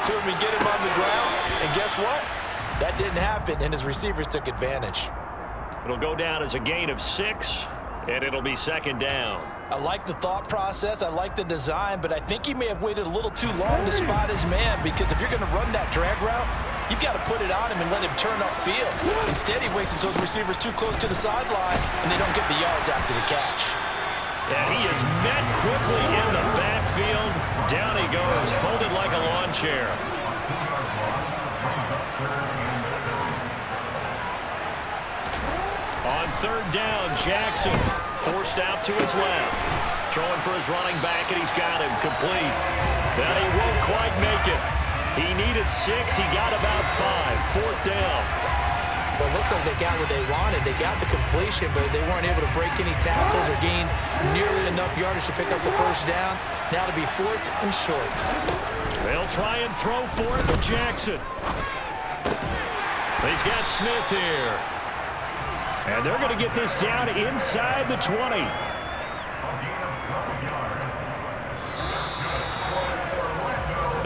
to him and get him on the ground. And guess what? That didn't happen, and his receivers took advantage. It'll go down as a gain of 6, and it'll be second down. I like the thought process. I like the design, but I think he may have waited a little too long to spot his man, because if you're going to run that drag route, you've got to put it on him and let him turn upfield. Instead, he waits until the receiver's too close to the sideline, and they don't get the yards after the catch. And he is met quickly in the backfield. Down he goes, folded like a lawn chair. On third down, Jackson forced out to his left. Throwing for his running back, and he's got him complete. But he won't quite make it. He needed 6. He got about 5. Fourth down. Well, it looks like they got what they wanted. They got the completion, but they weren't able to break any tackles or gain nearly enough yardage to pick up the first down. Now to be 4th and short. They'll try and throw for it to Jackson. He's got Smith here. And they're going to get this down inside the 20.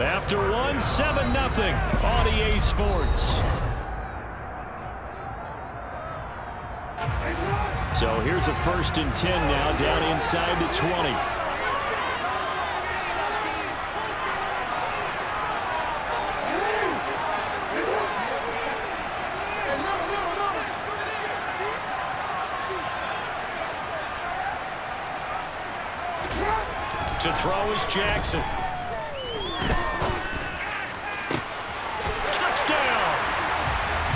After one, 7-0 on EA Sports. So here's a 1st and 10 now down inside the 20. To throw is Jackson. Touchdown!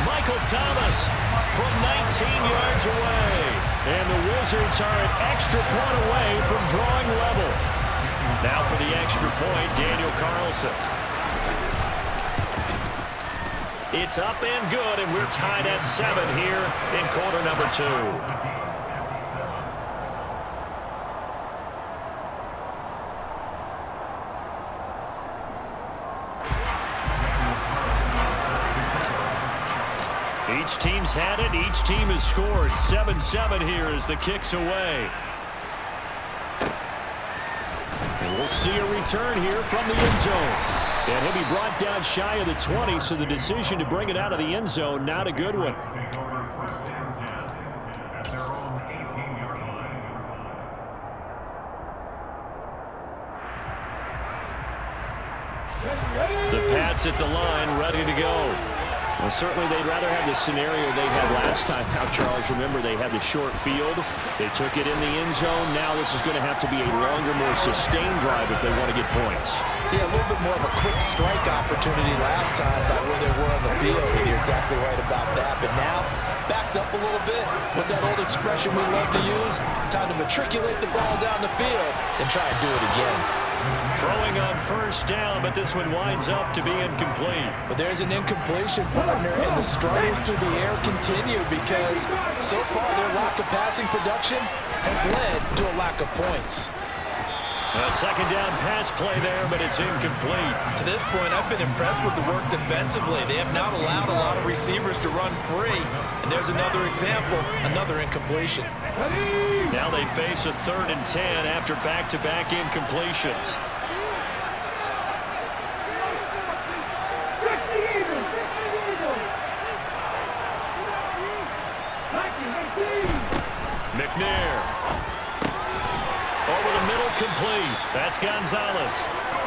Michael Thomas from 19 yards away. And the Wizards are an extra point away from drawing level. Now for the extra point, Daniel Carlson. It's up and good, and we're tied at 7 here in quarter number 2. Each team's had it. Each team has scored. 7-7 here as the kick's away. And we'll see a return here from the end zone. And he'll be brought down shy of the 20, so the decision to bring it out of the end zone, not a good one. The Pats at the line, ready to go. Well, certainly they'd rather have the scenario they had last time out, Charles. Remember, they had the short field. They took it in the end zone. Now this is going to have to be a longer, more sustained drive if they want to get points. Yeah, a little bit more of a quick strike opportunity last time by where they were on the field. And you're exactly right about that. But now, backed up a little bit. What's that old expression we love to use? Time to matriculate the ball down the field and try and do it again. Throwing on first down, but this one winds up to be incomplete. But there's an incompletion, partner, and the struggles through the air continue because so far their lack of passing production has led to a lack of points. A second down pass play there, but it's incomplete. To this point, I've been impressed with the work defensively. They have not allowed a lot of receivers to run free. And there's another example, another incompletion. Now they face a 3rd and 10 after back-to-back incompletions. McNair. Over the middle, complete. That's Gonzalez.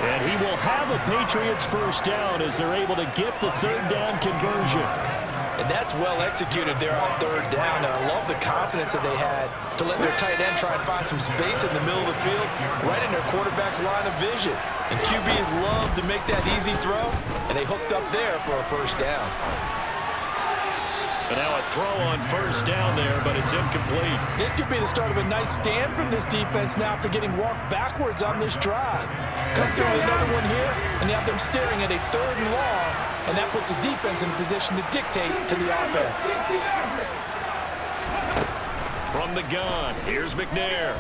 And he will have a Patriots first down as they're able to get the 3rd down conversion. And that's well executed there on 3rd down. And I love the confidence that they had to let their tight end try and find some space in the middle of the field, right in their quarterback's line of vision. And QBs love to make that easy throw, and they hooked up there for a first down. But now a throw on first down there, but it's incomplete. This could be the start of a nice stand from this defense now after getting walked backwards on this drive. Come through with another one here, and you have them staring at a 3rd and long, and that puts the defense in a position to dictate to the offense. From the gun, here's McNair.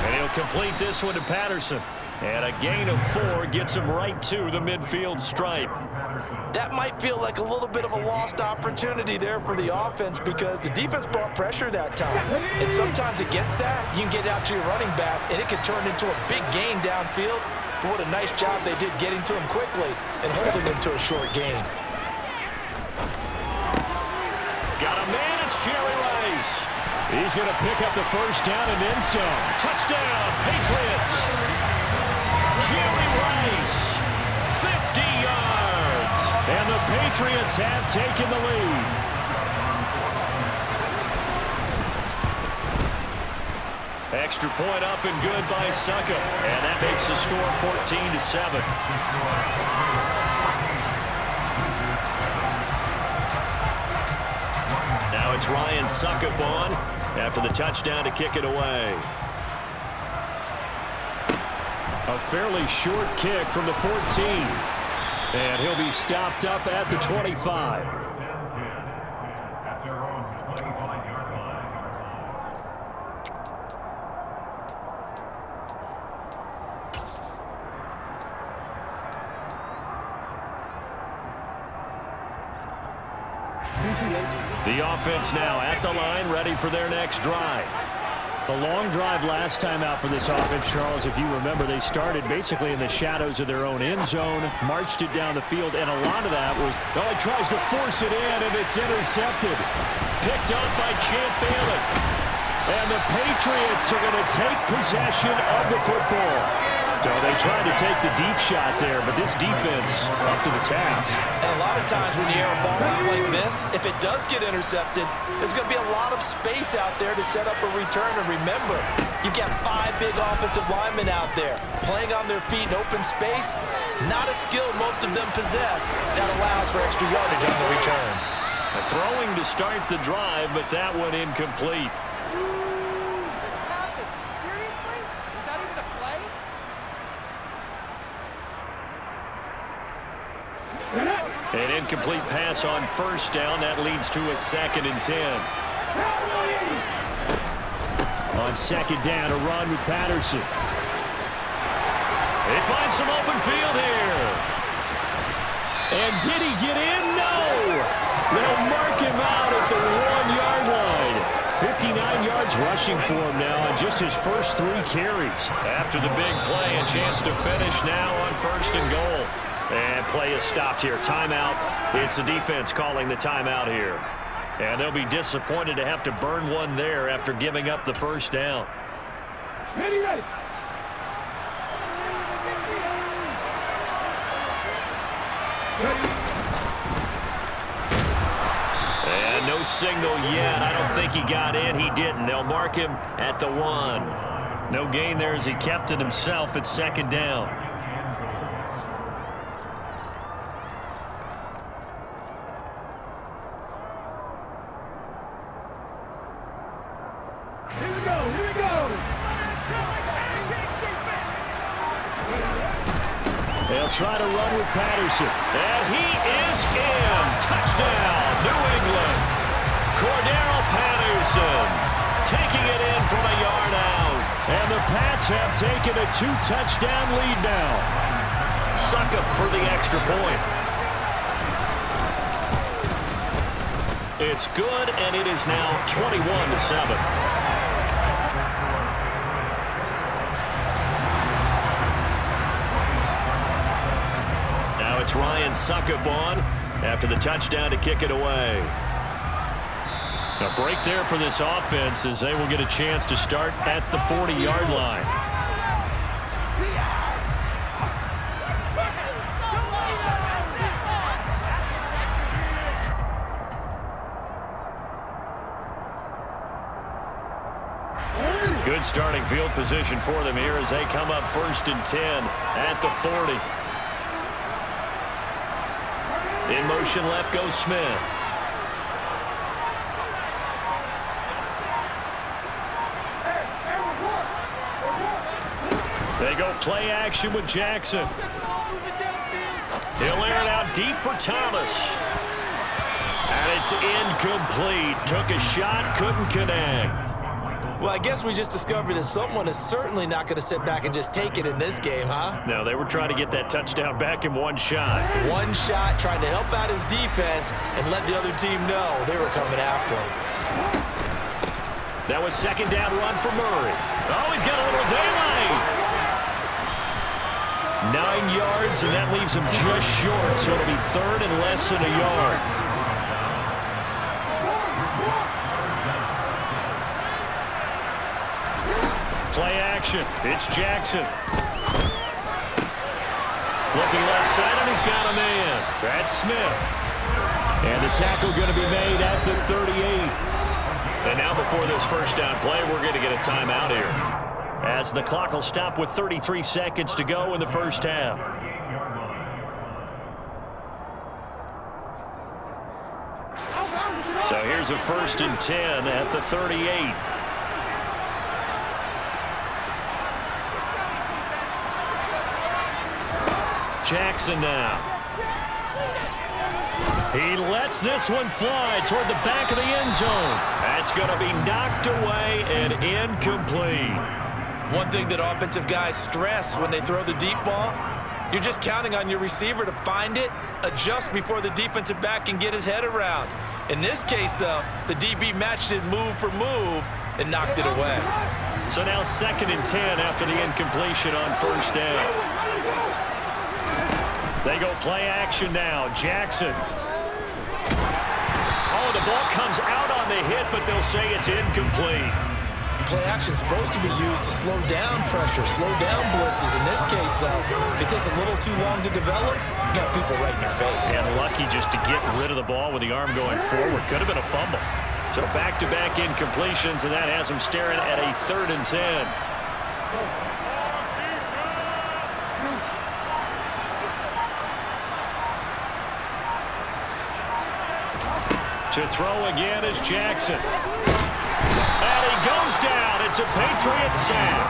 And he'll complete this one to Patterson. And a gain of 4 gets him right to the midfield stripe. That might feel like a little bit of a lost opportunity there for the offense because the defense brought pressure that time. And sometimes against that, you can get out to your running back, and it can turn into a big gain downfield. But what a nice job they did getting to him quickly and holding him to a short gain. Got a man, it's Jerry Rice. He's going to pick up the first down and then some. Touchdown, Patriots. Jerry Rice, 50 yards. And the Patriots have taken the lead. Extra point up and good by Succop. And that makes the score 14-7. Now it's Ryan Succop on after the touchdown to kick it away. A fairly short kick from the 14. And he'll be stopped up at the 25. The offense now at the line, ready for their next drive. A long drive last time out for this offense, Charles. If you remember, they started basically in the shadows of their own end zone, marched it down the field, and a lot of that was, well, he tries to force it in, and it's intercepted. Picked up by Champ Bailey. And the Patriots are going to take possession of the football. So they tried to take the deep shot there, but this defense up to the task. And a lot of times when you air a ball out like this, if it does get intercepted, there's going to be a lot of space out there to set up a return. And remember, you've got 5 big offensive linemen out there playing on their feet in open space. Not a skill most of them possess. That allows for extra yardage on the return. A throwing to start the drive, but that one incomplete. An incomplete pass on first down. That leads to a 2nd and 10. On second down, a run with Patterson. They find some open field here. And did he get in? No! They'll mark him out at the 1-yard line. 59 yards rushing for him now on just his first 3 carries. After the big play, a chance to finish now on 1st and goal. And play is stopped here. Timeout. It's the defense calling the timeout here. And they'll be disappointed to have to burn one there after giving up the first down. Ready. And no signal yet. I don't think he got in. He didn't. They'll mark him at the 1. No gain there as he kept it himself at 2nd down. They'll try to run with Patterson. And he is in. Touchdown, New England. Cordero Patterson taking it in from a yard out. And the Pats have taken a 2-touchdown lead now. Succop for the extra point. It's good, and it is now 21-7. It's Ryan Succop on after the touchdown to kick it away. A break there for this offense as they will get a chance to start at the 40-yard line. Good starting field position for them here as they come up 1st and 10 at the 40. In motion left goes Smith. They go play action with Jackson. He'll air it out deep for Thomas. And it's incomplete. Took a shot, couldn't connect. Well, I guess we just discovered that someone is certainly not going to sit back and just take it in this game, huh? No, they were trying to get that touchdown back in one shot. One shot, trying to help out his defense and let the other team know they were coming after him. That was 2nd down run for Murray. Oh, he's got a little daylight. 9 yards, and that leaves him just short, so it'll be third and less than a yard. Play action. It's Jackson. Looking left side, and he's got a man. That's Smith. And the tackle going to be made at the 38. And now before this first down play, we're going to get a timeout here, as the clock will stop with 33 seconds to go in the first half. So here's a 1st and 10 at the 38. Jackson now. He lets this one fly toward the back of the end zone. That's going to be knocked away and incomplete. One thing that offensive guys stress when they throw the deep ball, you're just counting on your receiver to find it, adjust before the defensive back can get his head around. In this case, though, the DB matched it move for move and knocked it away. So now 2nd and 10 after the incompletion on first down. They go play action now. Jackson. Oh, the ball comes out on the hit, but they'll say it's incomplete. Play action is supposed to be used to slow down pressure, slow down blitzes. In this case, though, if it takes a little too long to develop, you got people right in your face. And lucky just to get rid of the ball with the arm going forward. Could have been a fumble. So back-to-back incompletions, and that has them staring at a 3rd and 10. To throw again is Jackson. And he goes down. It's a Patriot sack.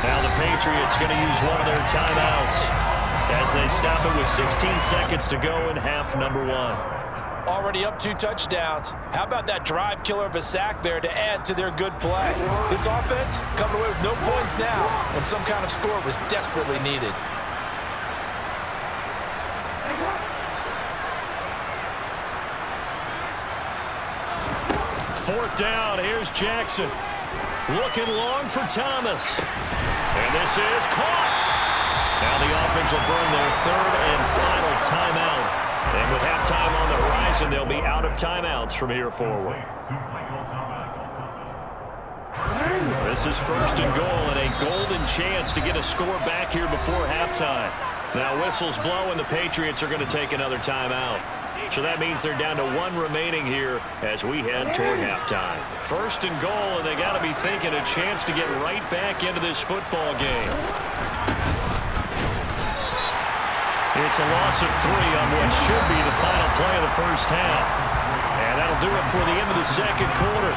Now the Patriots going to use one of their timeouts as they stop it with 16 seconds to go in half number 1. Already up 2 touchdowns. How about that drive killer of a sack there to add to their good play? This offense coming away with no points now when some kind of score was desperately needed. Fourth down, here's Jackson. Looking long for Thomas. And this is caught. Now the offense will burn their 3rd and final timeout. And with halftime on the horizon, they'll be out of timeouts from here forward. This is 1st and goal and a golden chance to get a score back here before halftime. Now whistles blow and the Patriots are going to take another timeout. So that means they're down to 1 remaining here as we head toward halftime. 1st and goal, and they got to be thinking a chance to get right back into this football game. It's a loss of 3 on what should be the final play of the first half. And that'll do it for the end of the second quarter.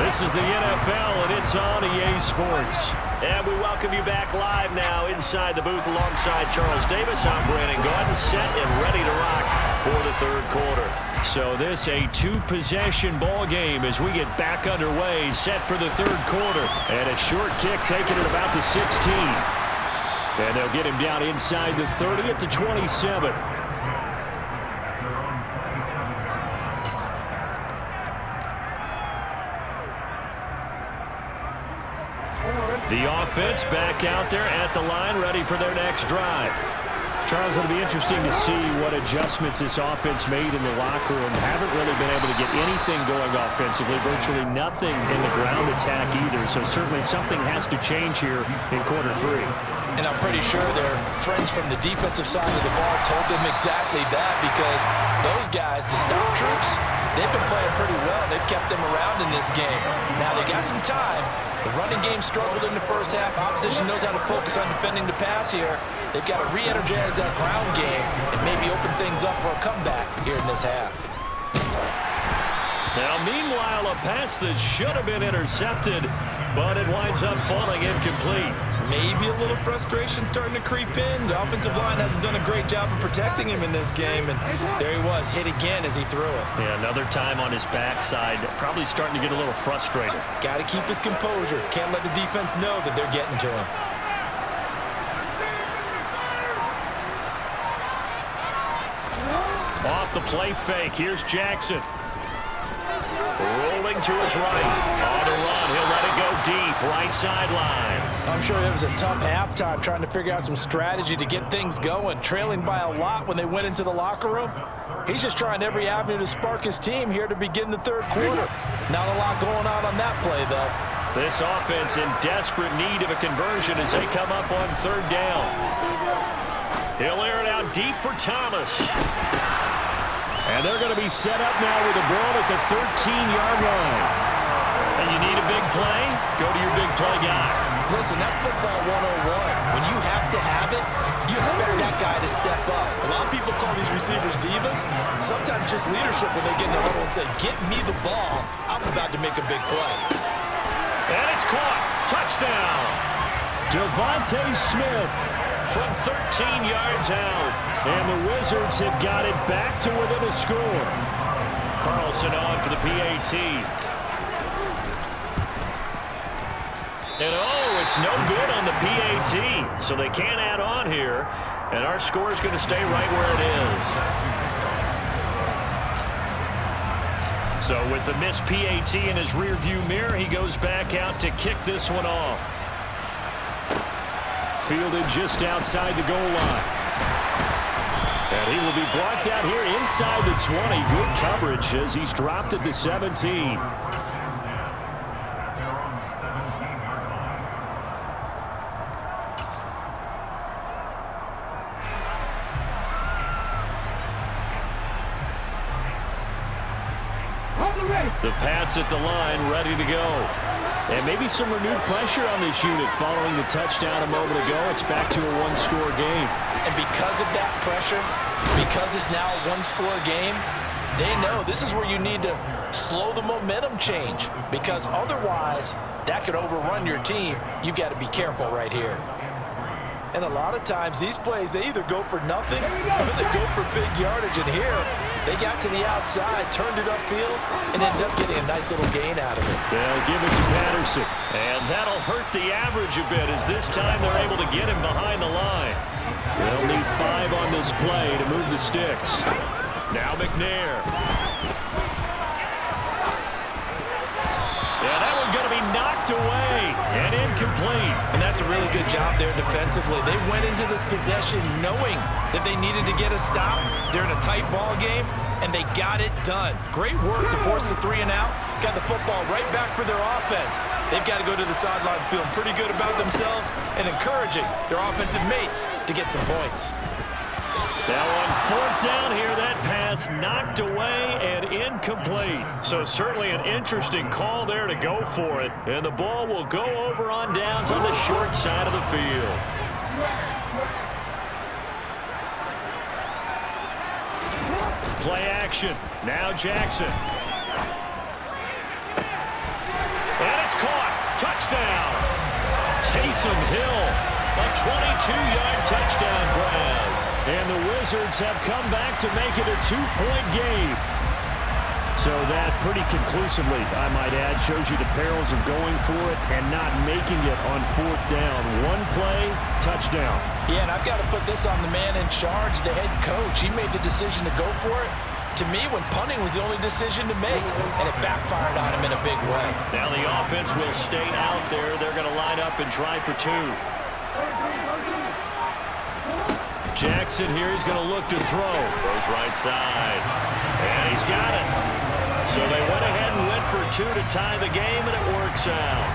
This is the NFL, and it's on EA Sports. And we welcome you back live now inside the booth alongside Charles Davis. I'm Brandon Gaudin, set and ready to rock for the 3rd quarter. So this a 2-possession ball game as we get back underway, set for the 3rd quarter. And a short kick taken at about the 16. And they'll get him down inside the 30 at the 27. The offense back out there at the line, ready for their next drive. Charles, it'll be interesting to see what adjustments this offense made in the locker room. Haven't really been able to get anything going offensively, virtually nothing in the ground attack either. So certainly something has to change here in quarter 3. And I'm pretty sure their friends from the defensive side of the ball told them exactly that, because those guys, the stop troops, they've been playing pretty well. They've kept them around in this game. Now they got some time. The running game struggled in the first half. Opposition knows how to focus on defending the pass here. They've got to re-energize that ground game and maybe open things up for a comeback here in this half. Now, meanwhile, a pass that should have been intercepted, but it winds up falling incomplete. Maybe a little frustration starting to creep in. The offensive line hasn't done a great job of protecting him in this game, and there he was, hit again as he threw it. Yeah, another time on his backside, probably starting to get a little frustrated. Got to keep his composure. Can't let the defense know that they're getting to him. Off the play fake, here's Jackson. Rolling to his right, on the run. down. He'll let it go deep, right sideline. I'm sure it was a tough halftime trying to figure out some strategy to get things going, trailing by a lot when they went into the locker room. He's just trying every avenue to spark his team here to begin the third quarter. Not a lot going on that play, though. This offense in desperate need of a conversion as they come up on third down. He'll air it out deep for Thomas. And they're going to be set up now with the ball at the 13-yard line. And you need a big play? Go to your big play guy. Listen, that's football 101. When you have to have it, you expect that guy to step up. A lot of people call these receivers divas. Sometimes just leadership when they get in the huddle and say, get me the ball. I'm about to make a big play. And it's caught. Touchdown. Devontae Smith from 13 yards out. And the Wizards have got it back to within a score. Carlson on for the PAT. And it's no good on the PAT. So they can't add on here. And our score is going to stay right where it is. So with the missed PAT in his rearview mirror, he goes back out to kick this one off. Fielded just outside the goal line. And he will be brought down here inside the 20. Good coverage as he's dropped at the 17. The Pats at the line, ready to go. And maybe some renewed pressure on this unit following the touchdown a moment ago. It's back to a one-score game. And because of that pressure, because it's now a one-score game, they know this is where you need to slow the momentum change, because otherwise that could overrun your team. You've got to be careful right here. And a lot of times these plays, they either go for nothing or they go for big yardage. And here, they got to the outside, turned it upfield, and ended up getting a nice little gain out of it. They'll give it to Patterson. And that'll hurt the average a bit, as this time they're able to get him behind the line. They'll need 5 on this play to move the sticks. Now McNair. Yeah, that one's going to be knocked away and incomplete. And that's a really good job there defensively. They went into this possession knowing that they needed to get a stop. They're in a tight ball game, and they got it done. Great work to force the 3 and out. Got the football right back for their offense. They've got to go to the sidelines feeling pretty good about themselves and encouraging their offensive mates to get some points. Now on fourth down here, that pass knocked away and incomplete. So certainly an interesting call there to go for it. And the ball will go over on downs on the short side of the field. Play action. Now Jackson. And it's caught. Touchdown. Taysom Hill. A 22-yard touchdown grab. And the Wizards have come back to make it a 2-point game. So that pretty conclusively, I might add, shows you the perils of going for it and not making it on fourth down. One play, touchdown. Yeah, and I've got to put this on the man in charge, the head coach. He made the decision to go for it. To me, when punting was the only decision to make, and it backfired on him in a big way. Now the offense will stay out there. They're going to line up and try for 2. Jackson here, he's going to look to throw. Goes right side. And he's got it. So they went ahead and went for 2 to tie the game, and it works out.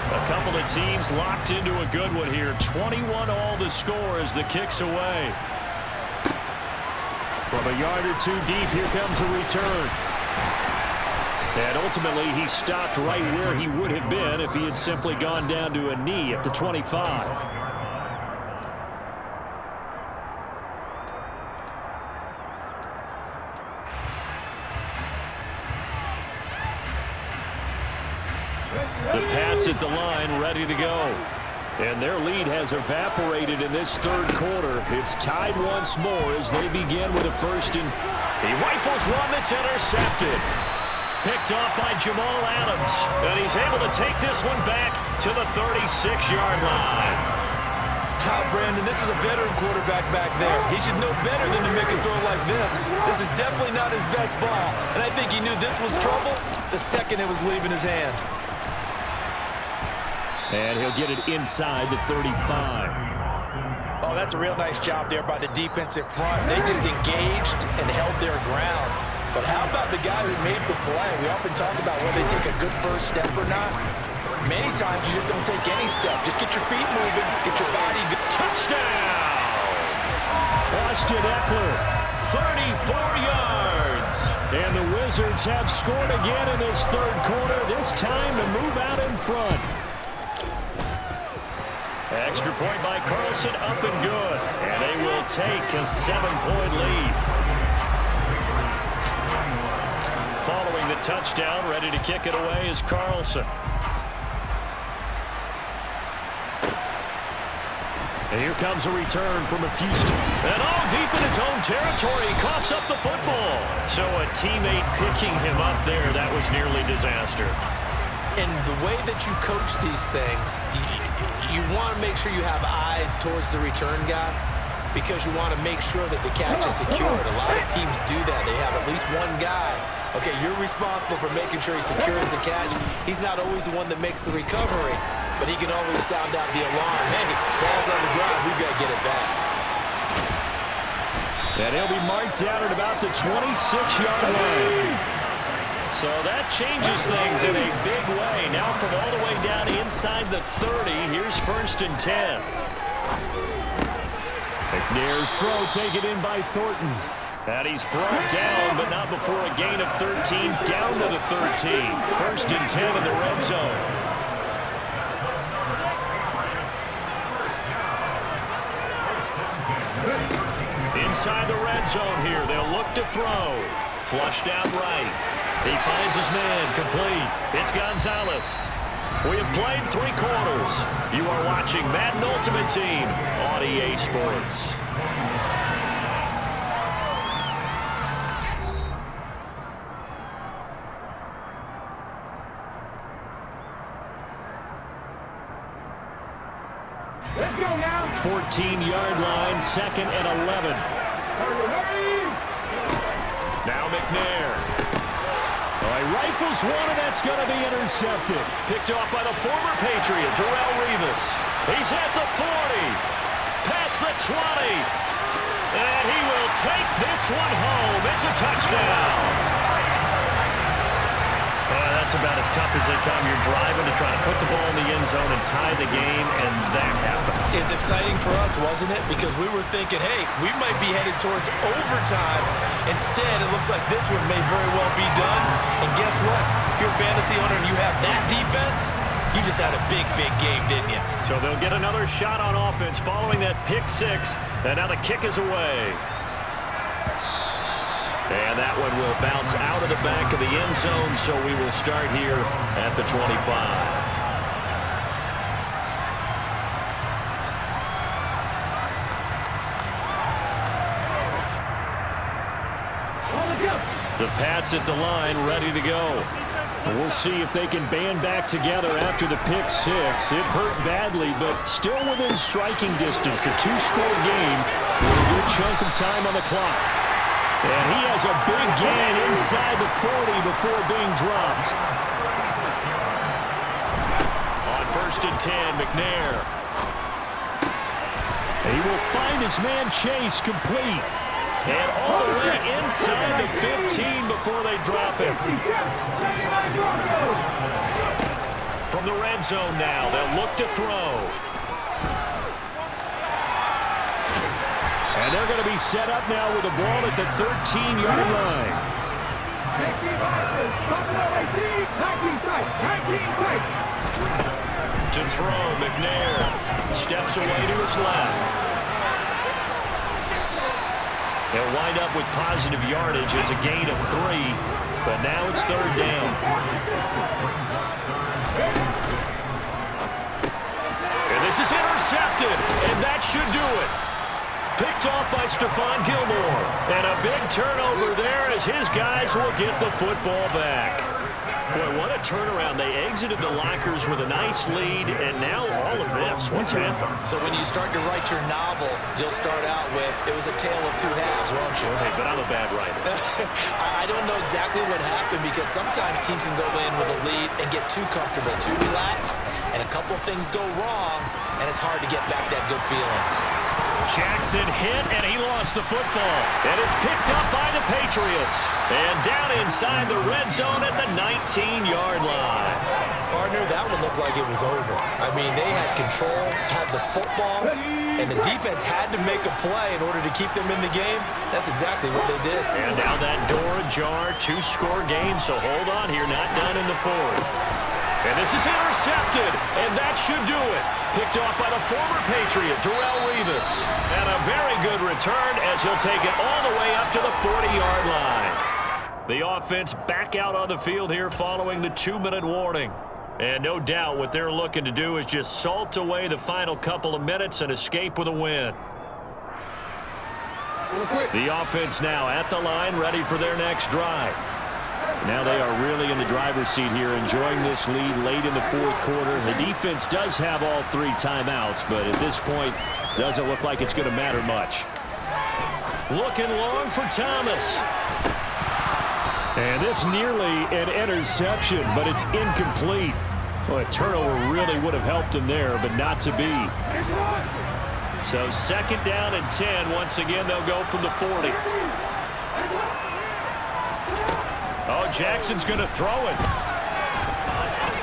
A couple of teams locked into a good one here. 21-all the score as the kick's away. From a yard or 2 deep, here comes a return. And ultimately, he stopped right where he would have been if he had simply gone down to a knee at the 25. The Pats at the line, ready to go. And their lead has evaporated in this third quarter. It's tied once more as they begin with a first and... He rifles one that's intercepted. Picked off by Jamal Adams. And he's able to take this one back to the 36-yard line. Brandon, this is a veteran quarterback back there. He should know better than to make a throw like this. This is definitely not his best ball, and I think he knew this was trouble the second it was leaving his hand. And he'll get it inside the 35. Oh, that's a real nice job there by the defensive front. They just engaged and held their ground. But how about the guy who made the play? We often talk about whether they take a good first step or not. Many times you just don't take any step. Just get your feet moving, get your body good. Touchdown! Austin Ekeler, 34 yards. And the Wizards have scored again in this third quarter, this time to move out in front. Extra point by Carlson, up and good. And they will take a 7-point lead. Following the touchdown, ready to kick it away is Carlson. And here comes a return from Houston. And all deep in his own territory, he coughs up the football. So a teammate picking him up there, that was nearly disaster. And the way that you coach these things, you want to make sure you have eyes towards the return guy because you want to make sure that the catch is secured. A lot of teams do that. They have at least one guy. Okay, you're responsible for making sure he secures the catch. He's not always the one that makes the recovery, but he can always sound out the alarm. Hey, ball's on the ground. We've got to get it back. And he'll be marked down at about the 26-yard line. So that changes things in a big way. Now from all the way down inside the 30, here's 1st and 10. McNair's throw taken in by Thornton. And he's brought down, but not before a gain of 13, down to the 13. 1st and 10 in the red zone. Inside the red zone here, they'll look to throw. Flushed out right. He finds his man, complete. It's Gonzalez. We have played 3 quarters. You are watching Madden Ultimate Team on EA Sports. Let's go now. 14-yard line, 2nd and 11. Now McNair. He rifles one, and that's going to be intercepted. Picked off by the former Patriot, Darrelle Revis. He's at the 40, past the 20, and he will take this one home. It's a touchdown. That's about as tough as they come. You're driving to try to put the ball in the end zone and tie the game, and that happens. It's exciting for us, wasn't it? Because we were thinking, hey, we might be headed towards overtime. Instead, it looks like this one may very well be done. And guess what? If you're a fantasy owner and you have that defense, you just had a big, big game, didn't you? So they'll get another shot on offense following that pick 6, and now the kick is away. And that one will bounce out of the back of the end zone, so we will start here at the 25. The Pats at the line, ready to go. And we'll see if they can band back together after the pick 6. It hurt badly, but still within striking distance. A 2-score game with a good chunk of time on the clock. And he has a big gain inside the 40 before being dropped. On 1st and 10, McNair. He will find his man Chase complete. And all the way inside the 15 before they drop him. From the red zone now, they'll look to throw. And they're going to be set up now with the ball at the 13-yard line. To throw, McNair steps away to his left. They'll wind up with positive yardage. It's a gain of 3, but now it's 3rd down. And this is intercepted, and that should do it. Picked off by Stephon Gilmore. And a big turnover there as his guys will get the football back. Boy, what a turnaround. They exited the lockers with a nice lead, and now all of this. What's happened? So when you start to write your novel, you'll start out with, it was a tale of two halves, won't you? Okay, but I'm a bad writer. I don't know exactly what happened, because sometimes teams can go in with a lead and get too comfortable, too relaxed, and a couple of things go wrong, and it's hard to get back that good feeling. Jackson hit, and he lost the football. And it's picked up by the Patriots. And down inside the red zone at the 19-yard line. Partner, that one looked like it was over. I mean, they had control, had the football, and the defense had to make a play in order to keep them in the game. That's exactly what they did. And now that door ajar, two-score game, so hold on here, not done in the fourth. And this is intercepted, and that should do it. Picked off by the former Patriot, Darrelle Revis. And a very good return as he'll take it all the way up to the 40-yard line. The offense back out on the field here following the 2-minute warning. And no doubt what they're looking to do is just salt away the final couple of minutes and escape with a win. The offense now at the line, ready for their next drive. Now they are really in the driver's seat here, enjoying this lead late in the fourth quarter. The defense does have all 3 timeouts, but at this point, doesn't look like it's going to matter much. Looking long for Thomas. And this nearly an interception, but it's incomplete. Well, a turnover really would have helped him there, but not to be. So 2nd down and 10. Once again, they'll go from the 40. Oh, Jackson's going to throw it.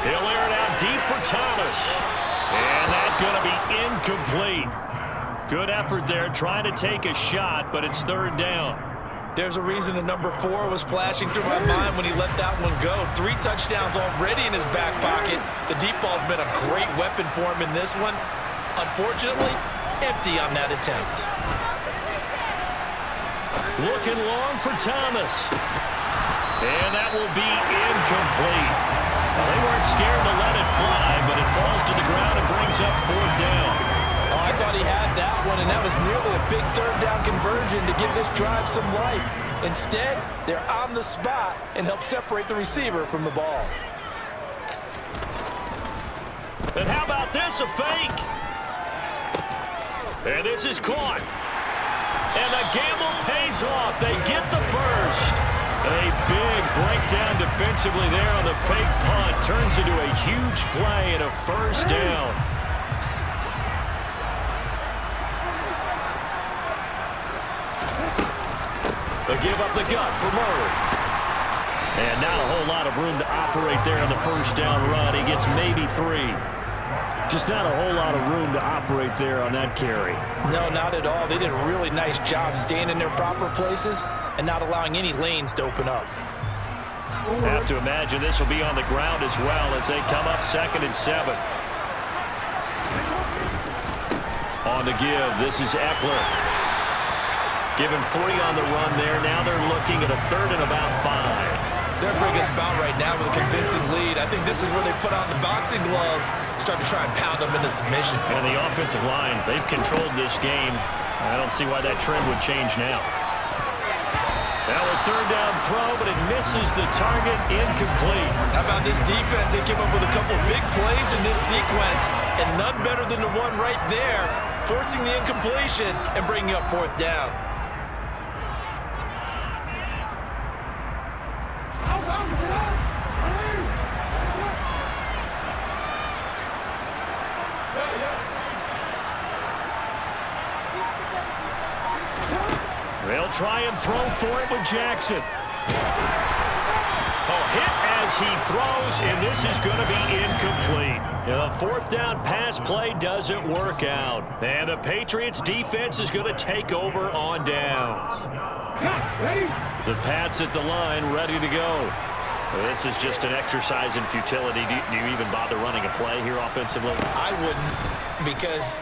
He'll air it out deep for Thomas. And that's going to be incomplete. Good effort there, trying to take a shot, but it's 3rd down. There's a reason the number 4 was flashing through my mind when he let that one go. 3 touchdowns already in his back pocket. The deep ball's been a great weapon for him in this one. Unfortunately, empty on that attempt. Looking long for Thomas. And that will be incomplete. Well, they weren't scared to let it fly, but it falls to the ground and brings up 4th down. Oh, I thought he had that one, and that was nearly a big 3rd down conversion to give this drive some life. Instead, they're on the spot and help separate the receiver from the ball. And how about this, a fake? And this is caught. And the gamble pays off. They get the first. A big breakdown defensively there on the fake punt. Turns into a huge play and a 1st down. They give up the gut for Murray. And not a whole lot of room to operate there on the 1st down run. He gets maybe 3. Just not a whole lot of room to operate there on that carry. No, not at all. They did a really nice job staying in their proper places and not allowing any lanes to open up. Have to imagine this will be on the ground as well as they come up 2nd and 7. On the give, this is Eckler. Given 3 on the run there. Now they're looking at a 3rd and about 5. Their biggest bout right now with a convincing lead. I think this is where they put on the boxing gloves, start to try and pound them into submission. And the offensive line, they've controlled this game. I don't see why that trend would change now. Now a 3rd down throw, but it misses the target, incomplete. How about this defense? They came up with a couple big plays in this sequence, and none better than the one right there, forcing the incompletion and bringing up 4th down. They'll try and throw for it with Jackson. Oh, hit as he throws, and this is going to be incomplete. The 4th down pass play doesn't work out. And the Patriots defense is going to take over on downs. The Pats at the line, ready to go. This is just an exercise in futility. Do you even bother running a play here offensively? I wouldn't, because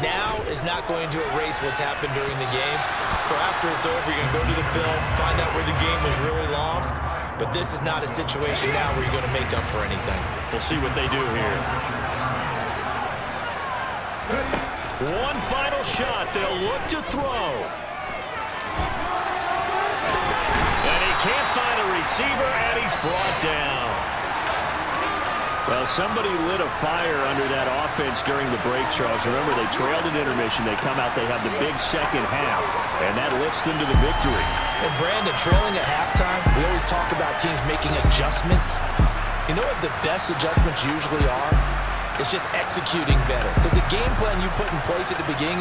now is not going to erase what's happened during the game. So after it's over, you're going to go to the film, find out where the game was really lost. But this is not a situation now where you're going to make up for anything. We'll see what they do here. One final shot. They'll look to throw. And he can't find a receiver, and he's brought down. Well, somebody lit a fire under that offense during the break, Charles. Remember, they trailed at intermission. They come out, they have the big second half, and that lifts them to the victory. And Brandon, trailing at halftime, we always talk about teams making adjustments. You know what the best adjustments usually are? It's just executing better. Because the game plan you put in place at the beginning